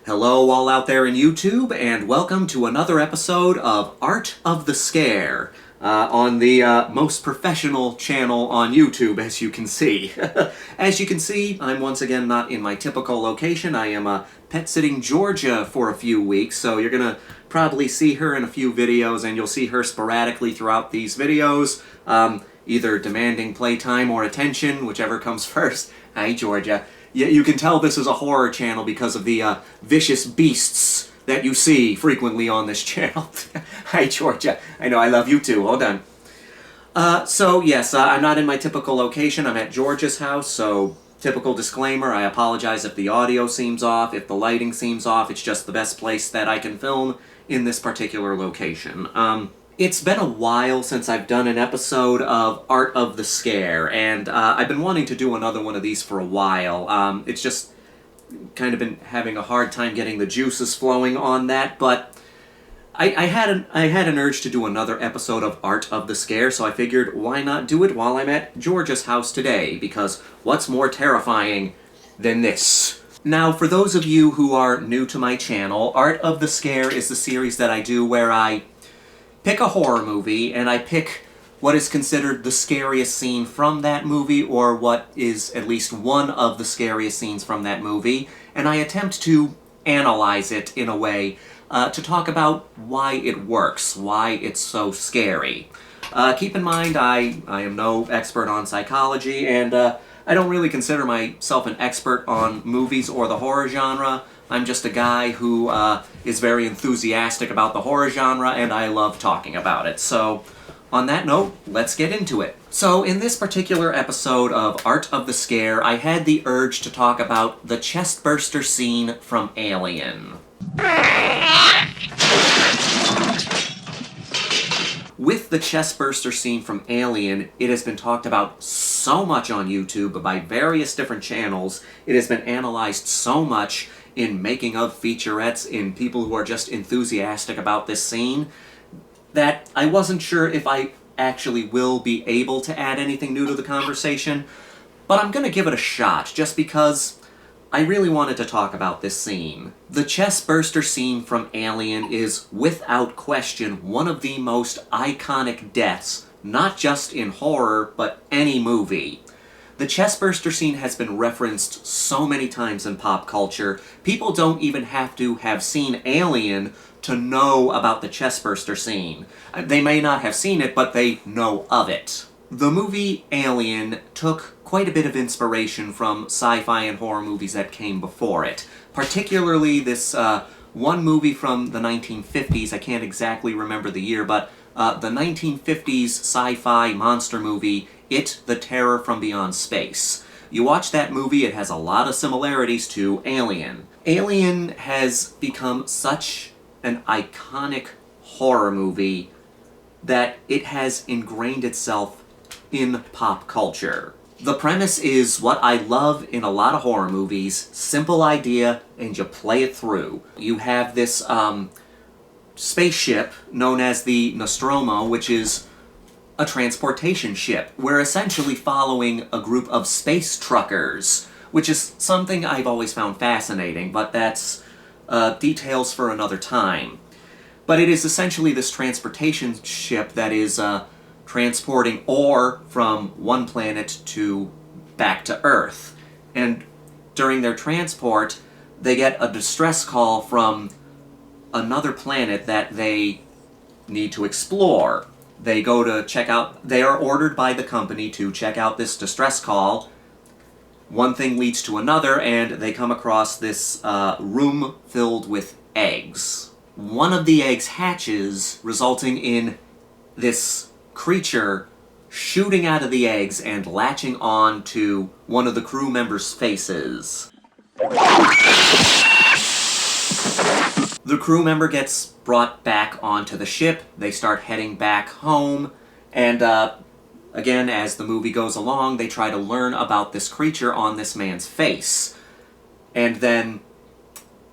Hello all out there in YouTube, and welcome to another episode of Art of the Scare, on the most professional channel on YouTube, as you can see. As you can see, I'm once again not in my typical location. I am pet-sitting Georgia for a few weeks, so you're gonna probably see her in a few videos, and you'll see her sporadically throughout these videos, either demanding playtime or attention, whichever comes first. Hi, Georgia. Yeah, you can tell this is a horror channel because of the vicious beasts that you see frequently on this channel. Hi, Georgia. I know, I love you too. Hold on. So, yes, I'm not in my typical location. I'm at Georgia's house, so typical disclaimer. I apologize if the audio seems off, if the lighting seems off. It's just the best place that I can film in this particular location. It's been a while since I've done an episode of Art of the Scare, and I've been wanting to do another one of these for a while. It's just kind of been having a hard time getting the juices flowing on that, but I had an urge to do another episode of Art of the Scare, so I figured why not do it while I'm at Georgia's house today, because what's more terrifying than this? Now, for those of you who are new to my channel, Art of the Scare is the series that I do where I pick a horror movie, and I pick what is considered the scariest scene from that movie, or what is at least one of the scariest scenes from that movie, and I attempt to analyze it in a way to talk about why it works, why it's so scary. Keep in mind, I am no expert on psychology, and I don't really consider myself an expert on movies or the horror genre. I'm just a guy who is very enthusiastic about the horror genre, and I love talking about it. So, on that note, let's get into it. So, in this particular episode of Art of the Scare, I had the urge to talk about the chestburster scene from Alien. With the chestburster scene from Alien, it has been talked about so much on YouTube by various different channels. It has been analyzed so much in making of featurettes, in people who are just enthusiastic about this scene, that I wasn't sure if I actually will be able to add anything new to the conversation, but I'm gonna give it a shot, just because I really wanted to talk about this scene. The chestburster scene from Alien is, without question, one of the most iconic deaths, not just in horror, but any movie. The chestburster scene has been referenced so many times in pop culture, people don't even have to have seen Alien to know about the chestburster scene. They may not have seen it, but they know of it. The movie Alien took quite a bit of inspiration from sci-fi and horror movies that came before it. Particularly this one movie from the 1950s, I can't exactly remember the year, but the 1950s sci-fi monster movie, It, the Terror from Beyond Space. You watch that movie, it has a lot of similarities to Alien. Alien has become such an iconic horror movie that it has ingrained itself in pop culture. The premise is what I love in a lot of horror movies: simple idea, and you play it through. You have this spaceship known as the Nostromo, which is a transportation ship. We're essentially following a group of space truckers, which is something I've always found fascinating, but that's details for another time. But it is essentially this transportation ship that is transporting ore from one planet to back to Earth. And during their transport, they get a distress call from another planet that they need to explore. They go to check out, they are ordered by the company to check out this distress call. One thing leads to another, and they come across this room filled with eggs. One of the eggs hatches, resulting in this creature shooting out of the eggs and latching on to one of the crew members' faces. The crew member gets brought back onto the ship, they start heading back home, and again, as the movie goes along, they try to learn about this creature on this man's face. And then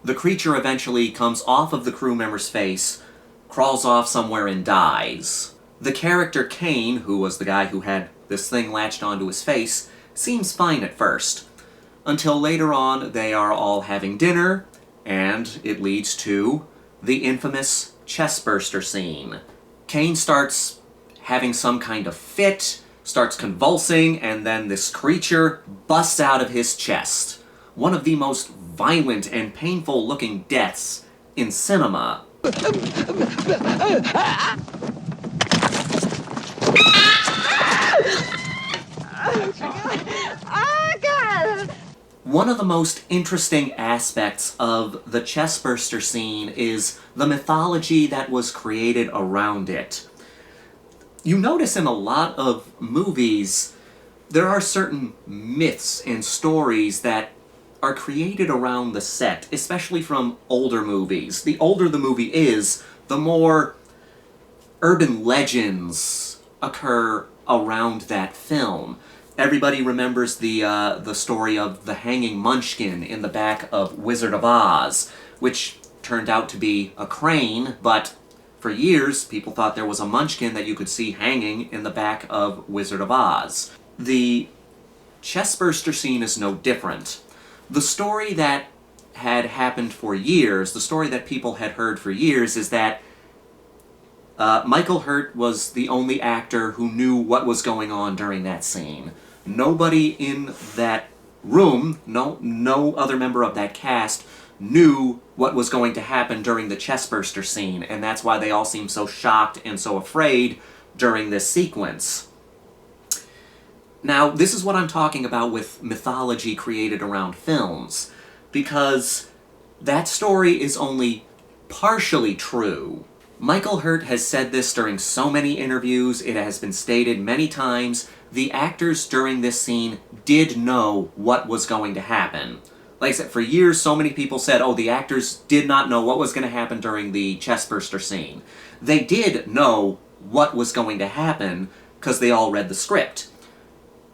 the creature eventually comes off of the crew member's face, crawls off somewhere, and dies. The character Kane, who was the guy who had this thing latched onto his face, seems fine at first. Until later on, they are all having dinner, And it leads to the infamous chestburster scene. Kane starts having some kind of fit, starts convulsing, and then this creature busts out of his chest. One of the most violent and painful looking deaths in cinema. One of the most interesting aspects of the chestburster scene is the mythology that was created around it. You notice in a lot of movies, there are certain myths and stories that are created around the set, especially from older movies. The older the movie is, the more urban legends occur around that film. Everybody remembers the story of the hanging munchkin in the back of Wizard of Oz, which turned out to be a crane, but for years people thought there was a munchkin that you could see hanging in the back of Wizard of Oz. The chestburster scene is no different. The story that had happened for years, the story that people had heard for years, is that Michael Hurt was the only actor who knew what was going on during that scene. Nobody in that room, no other member of that cast, knew what was going to happen during the chestburster scene, and that's why they all seemed so shocked and so afraid during this sequence. Now, this is what I'm talking about with mythology created around films, because that story is only partially true. Michael Hurt has said this during so many interviews, it has been stated many times, the actors during this scene did know what was going to happen. Like I said, for years so many people said, oh, the actors did not know what was going to happen during the chestburster scene. They did know what was going to happen because they all read the script.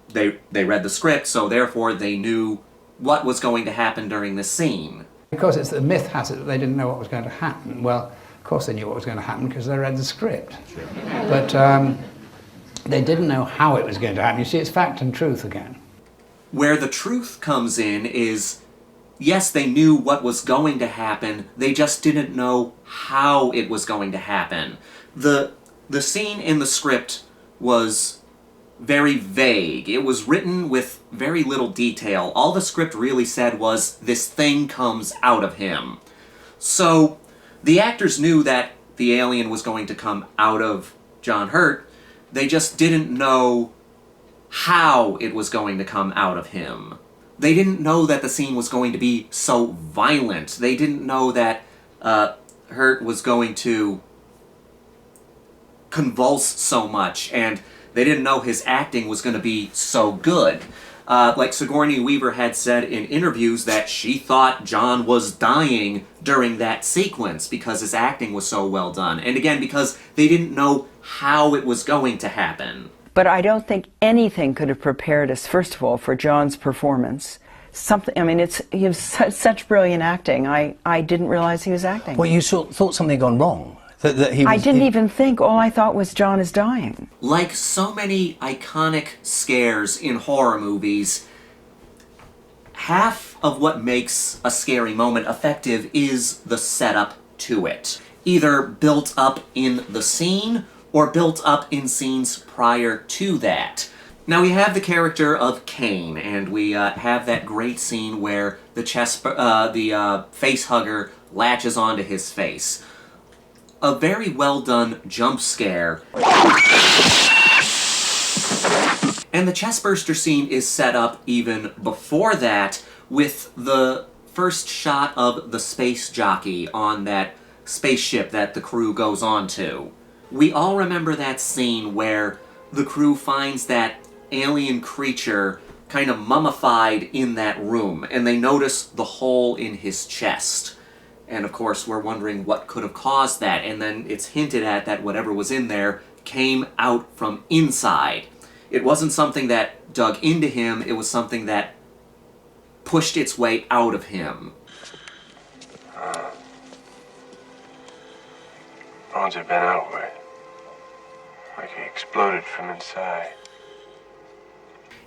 They read the script, so therefore they knew what was going to happen during this scene. Because it's the myth has it that they didn't know what was going to happen. Well, of course they knew what was going to happen because they read the script. Sure. But they didn't know how it was going to happen. You see, it's fact and truth again. Where the truth comes in is, yes, they knew what was going to happen, they just didn't know how it was going to happen. The scene in the script was very vague. It was written with very little detail. All the script really said was, this thing comes out of him. So, the actors knew that the alien was going to come out of John Hurt, they just didn't know how it was going to come out of him. They didn't know that the scene was going to be so violent. They didn't know that Hurt was going to convulse so much, and they didn't know his acting was going to be so good. Like Sigourney Weaver had said in interviews that she thought John was dying during that sequence because his acting was so well done. And again, because they didn't know how it was going to happen. But I don't think anything could have prepared us, first of all, for John's performance. He was such brilliant acting. I didn't realize he was acting. Well, you thought something had gone wrong. I didn't even think. All I thought was John is dying. Like so many iconic scares in horror movies, half of what makes a scary moment effective is the setup to it. Either built up in the scene, or built up in scenes prior to that. Now we have the character of Kane, and we have that great scene where the face hugger latches onto his face. A very well done jump scare. And the chestburster scene is set up even before that with the first shot of the space jockey on that spaceship that the crew goes on to. We all remember that scene where the crew finds that alien creature kind of mummified in that room, and they notice the hole in his chest. And of course, we're wondering what could have caused that, and then it's hinted at that whatever was in there came out from inside. It wasn't something that dug into him, it was something that pushed its way out of him. Bones had been outward, like he exploded from inside.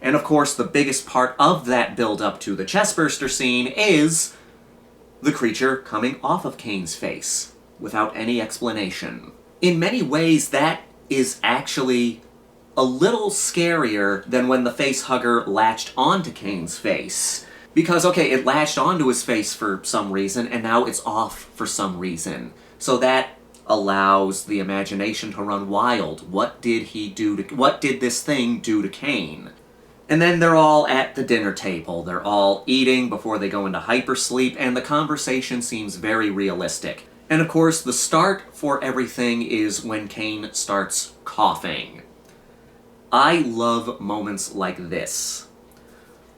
And of course, the biggest part of that build-up to the chestburster scene is the creature coming off of Kane's face without any explanation. In many ways, that is actually a little scarier than when the facehugger latched onto Kane's face. Because, okay, it latched onto his face for some reason, and now it's off for some reason. So that allows the imagination to run wild. What did this thing do to Kane? And then they're all at the dinner table. They're all eating before they go into hypersleep, and the conversation seems very realistic. And of course, the start for everything is when Kane starts coughing. I love moments like this.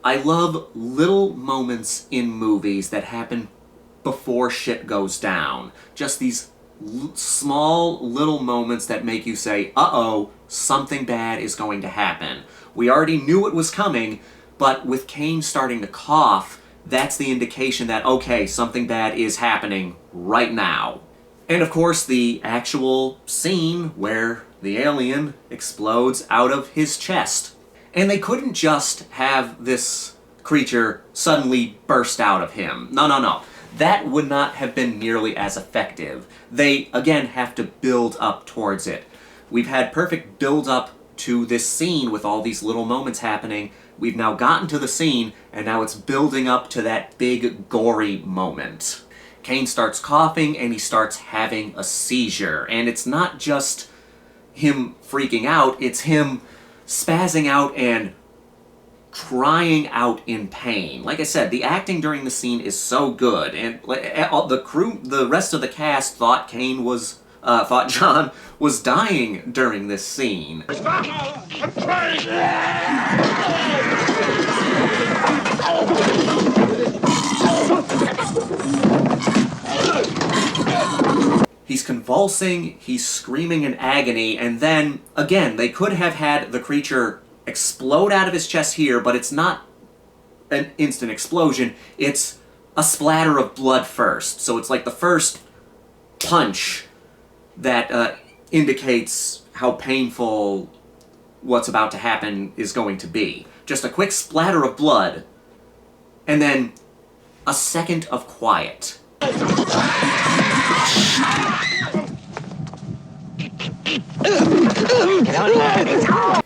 I love little moments in movies that happen before shit goes down. Just these small little moments that make you say, uh-oh, something bad is going to happen. We already knew it was coming, but with Kane starting to cough, that's the indication that, okay, something bad is happening right now. And of course, the actual scene where the alien explodes out of his chest. And they couldn't just have this creature suddenly burst out of him. No. That would not have been nearly as effective. They, again, have to build up towards it. We've had perfect build-up to this scene with all these little moments happening. We've now gotten to the scene, and now it's building up to that big, gory moment. Kane starts coughing, and he starts having a seizure. And it's not just him freaking out, it's him spazzing out and crying out in pain. Like I said, the acting during the scene is so good, and the rest of the cast thought John was dying during this scene. He's convulsing, he's screaming in agony, and then, again, they could have had the creature explode out of his chest here, but it's not an instant explosion, it's a splatter of blood first. So it's like the first punch that indicates how painful what's about to happen is going to be. Just a quick splatter of blood, and then a second of quiet.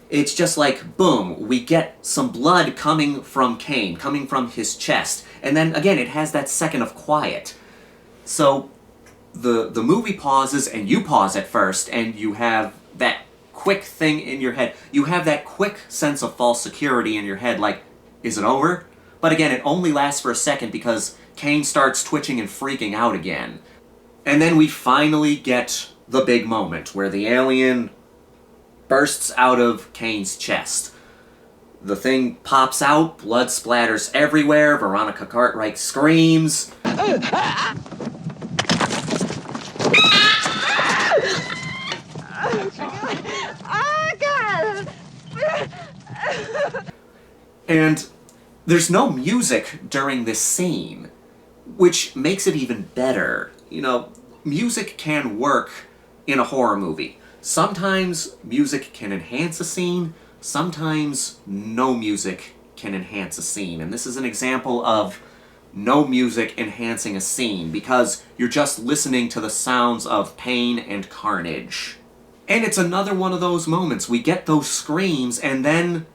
It's just like, boom, we get some blood coming from Kane, coming from his chest. And then, again, it has that second of quiet. So, the movie pauses, and you pause at first, and you have that quick thing in your head. You have that quick sense of false security in your head, like, is it over? But again, it only lasts for a second because Kane starts twitching and freaking out again. And then we finally get the big moment where the alien bursts out of Kane's chest. The thing pops out, blood splatters everywhere, Veronica Cartwright screams. And there's no music during this scene, which makes it even better. You know, music can work in a horror movie. Sometimes music can enhance a scene, sometimes no music can enhance a scene. And this is an example of no music enhancing a scene, because you're just listening to the sounds of pain and carnage. And it's another one of those moments. We get those screams, and then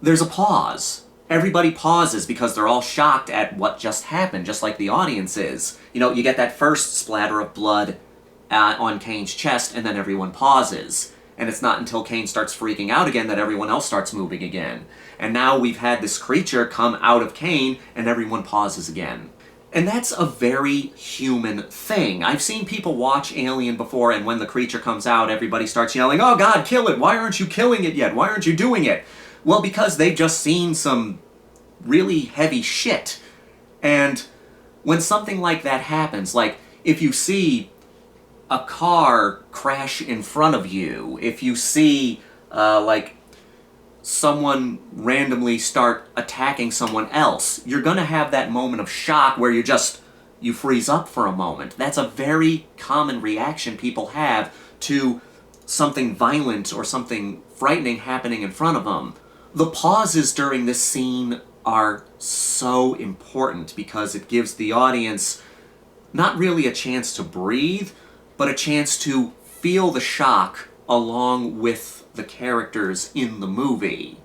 there's a pause. Everybody pauses because they're all shocked at what just happened, just like the audience is. You know, you get that first splatter of blood on Kane's chest, and then everyone pauses. And it's not until Kane starts freaking out again that everyone else starts moving again. And now we've had this creature come out of Kane, and everyone pauses again. And that's a very human thing. I've seen people watch Alien before, and when the creature comes out, everybody starts yelling, "Oh God, kill it! Why aren't you killing it yet? Why aren't you doing it?" Well, because they've just seen some really heavy shit. And when something like that happens, like if you see a car crash in front of you, if you see, like, someone randomly start attacking someone else, you're gonna have that moment of shock where you freeze up for a moment. That's a very common reaction people have to something violent or something frightening happening in front of them. The pauses during this scene are so important because it gives the audience not really a chance to breathe, but a chance to feel the shock along with the characters in the movie.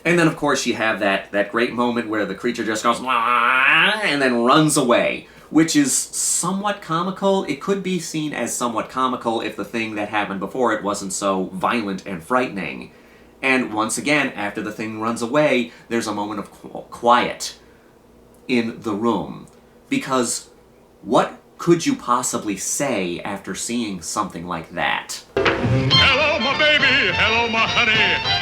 And then, of course, you have that great moment where the creature just goes, "Wah," and then runs away, which is somewhat comical. It could be seen as somewhat comical if the thing that happened before it wasn't so violent and frightening. And once again, after the thing runs away, there's a moment of quiet in the room. Because what could you possibly say after seeing something like that? Hello, my baby. Hello, my honey.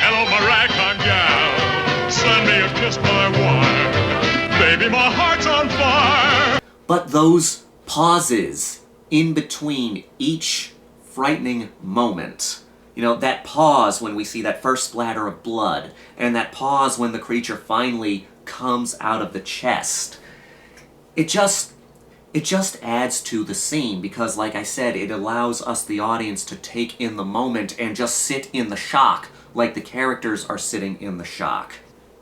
Hello, my ragtime gal. Send me a kiss, my wine. Baby, my heart's on fire. But those pauses in between each frightening moment, you know, that pause when we see that first splatter of blood, and that pause when the creature finally comes out of the chest, it just adds to the scene because, like I said, it allows us, the audience, to take in the moment and just sit in the shock like the characters are sitting in the shock.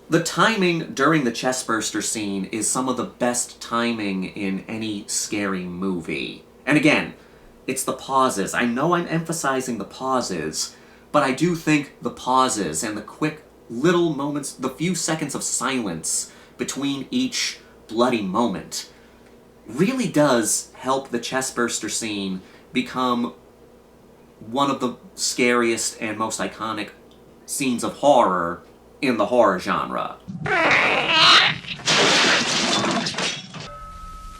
The timing during the chestburster scene is some of the best timing in any scary movie. And again, it's the pauses. I know I'm emphasizing the pauses, but I do think the pauses and the quick little moments, the few seconds of silence between each bloody moment, really does help the chestburster scene become one of the scariest and most iconic scenes of horror in the horror genre.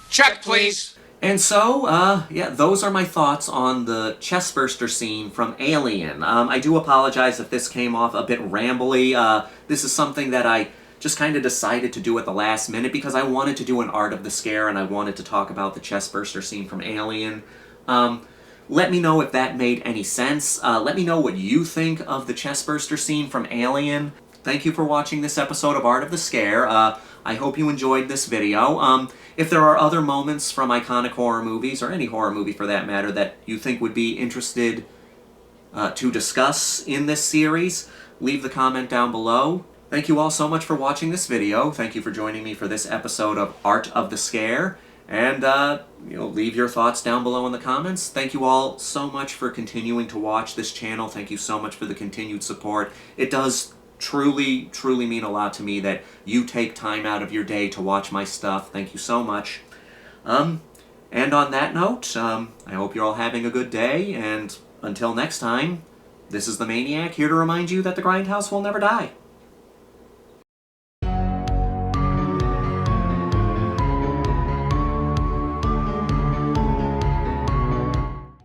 Check, please. And so, yeah, those are my thoughts on the chestburster scene from Alien. I do apologize if this came off a bit rambly. This is something that I just kind of decided to do at the last minute because I wanted to do an Art of the Scare and I wanted to talk about the chestburster scene from Alien. Let me know if that made any sense. Let me know what you think of the chestburster scene from Alien. Thank you for watching this episode of Art of the Scare. I hope you enjoyed this video. If there are other moments from iconic horror movies, or any horror movie for that matter, that you think would be interested to discuss in this series, leave the comment down below. Thank you all so much for watching this video. Thank you for joining me for this episode of Art of the Scare. And, leave your thoughts down below in the comments. Thank you all so much for continuing to watch this channel. Thank you so much for the continued support. It does truly, truly mean a lot to me that you take time out of your day to watch my stuff. Thank you so much. And on that note, I hope you're all having a good day, and until next time, this is the Maniac, here to remind you that the Grindhouse will never die.